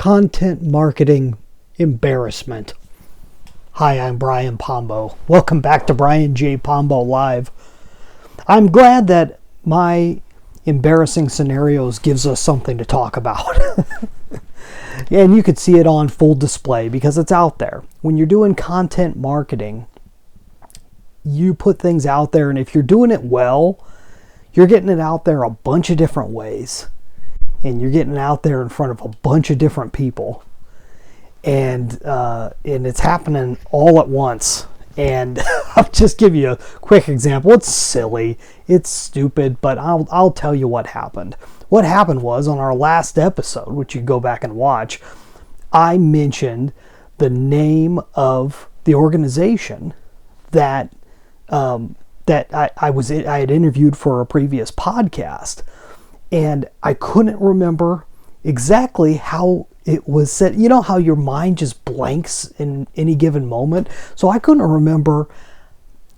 Content marketing embarrassment. Hi, I'm Brian Pombo. Welcome back to Brian J. Pombo Live. I'm glad that my embarrassing scenarios gives us something to talk about. And you could see it on full display because it's out there. When you're doing content marketing, you put things out there, and if you're doing it well, you're getting it out there a bunch of different ways. And you're getting it out there in front of a bunch of different people. And it's happening all at once. And I'll just give you a quick example. It's silly, it's stupid, but I'll tell you what happened. What happened was, on our last episode, which you can go back and watch, I mentioned the name of the organization that I had interviewed for a previous podcast, and I couldn't remember exactly how it was said. You know how your mind just blanks in any given moment? So I couldn't remember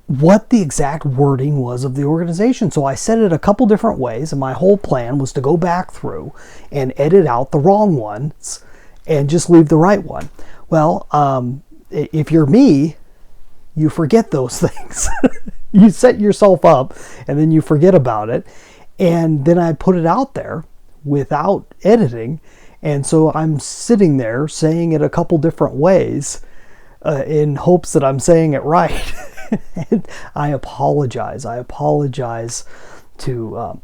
what the exact wording was of the organization. So I said it a couple different ways, and my whole plan was to go back through and edit out the wrong ones and just leave the right one. Well, if you're me, you forget those things. You set yourself up and then you forget about it. And then I put it out there without editing. And so I'm sitting there saying it a couple different ways in hopes that I'm saying it right. And I apologize. I apologize to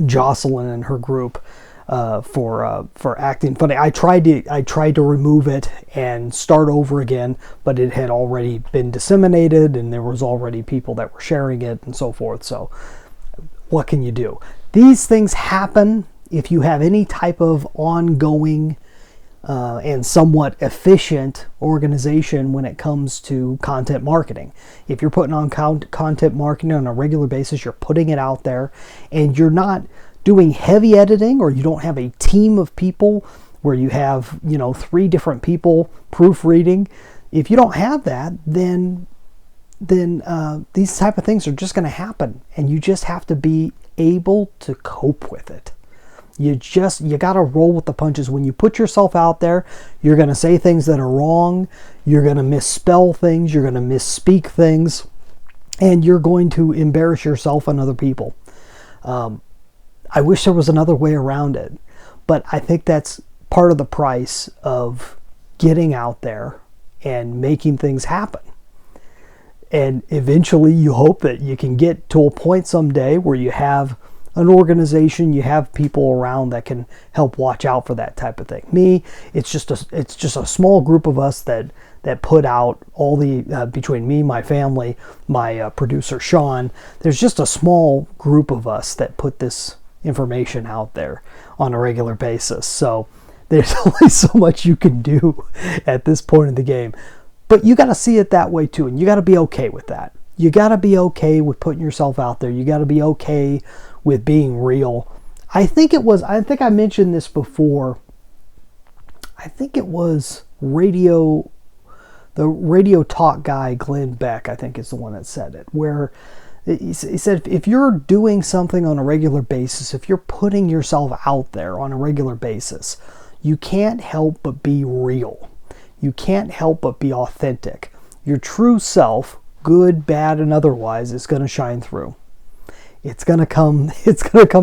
Jocelyn and her group for acting funny. I tried to remove it and start over again, but it had already been disseminated and there was already people that were sharing it and so forth. So what can you do? These things happen if you have any type of ongoing and somewhat efficient organization when it comes to content marketing. If you're putting on content marketing on a regular basis, you're putting it out there, and you're not doing heavy editing, or you don't have a team of people where you have 3 different people proofreading. If you don't have that, then these type of things are just going to happen, and you just have to be able to cope with it. You got to roll with the punches. When you put yourself out there, you're going to say things that are wrong, you're going to misspell things, you're going to misspeak things, and you're going to embarrass yourself and other people. I wish there was another way around it, but I think that's part of the price of getting out there and making things happen. And eventually you hope that you can get to a point someday where you have an organization, you have people around that can help watch out for that type of thing. Me, it's just a small group of us that put out all the, between me, my family, my producer Sean, there's just a small group of us that put this information out there on a regular basis. So there's only so much you can do at this point in the game. But you got to see it that way too, and you got to be okay with that. You got to be okay with putting yourself out there. You got to be okay with being real. I think I mentioned this before. I think it was the radio talk guy, Glenn Beck, I think is the one that said it, where he said, if you're doing something on a regular basis, if you're putting yourself out there on a regular basis, you can't help but be real. You can't help but be authentic. Your true self, good, bad, and otherwise, is going to shine through. It's going to come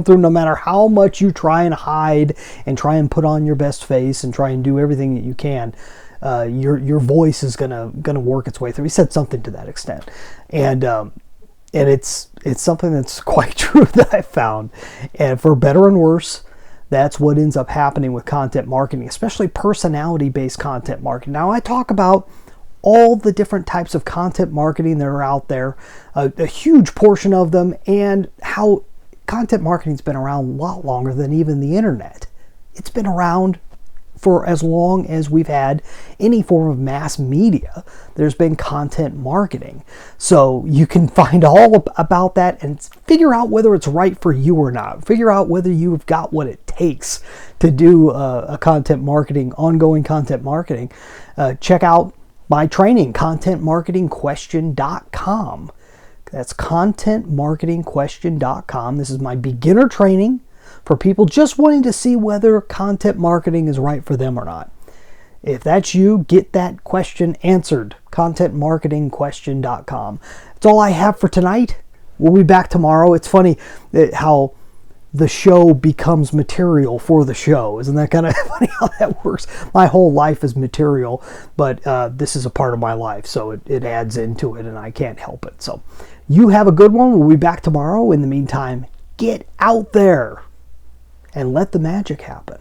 through no matter how much you try and hide and try and put on your best face and try and do everything that you can. Your voice is going to work its way through. He said something to that extent. And it's something that's quite true that I found. And for better and worse, that's what ends up happening with content marketing, especially personality-based content marketing. Now, I talk about all the different types of content marketing that are out there, a huge portion of them, and how content marketing's been around a lot longer than even the internet. It's been around for as long as we've had any form of mass media. There's been content marketing. So you can find all about that and figure out whether it's right for you or not. Figure out whether you've got what it takes to do a content marketing, ongoing content marketing. Check out my training, contentmarketingquestion.com. That's contentmarketingquestion.com. This is my beginner training for people just wanting to see whether content marketing is right for them or not. If that's you, get that question answered. contentmarketingquestion.com. That's all I have for tonight. We'll be back tomorrow. It's funny how the show becomes material for the show. Isn't that kind of funny how that works? My whole life is material, but this is a part of my life, so it adds into it, and I can't help it. So you have a good one. We'll be back tomorrow. In the meantime, get out there and let the magic happen.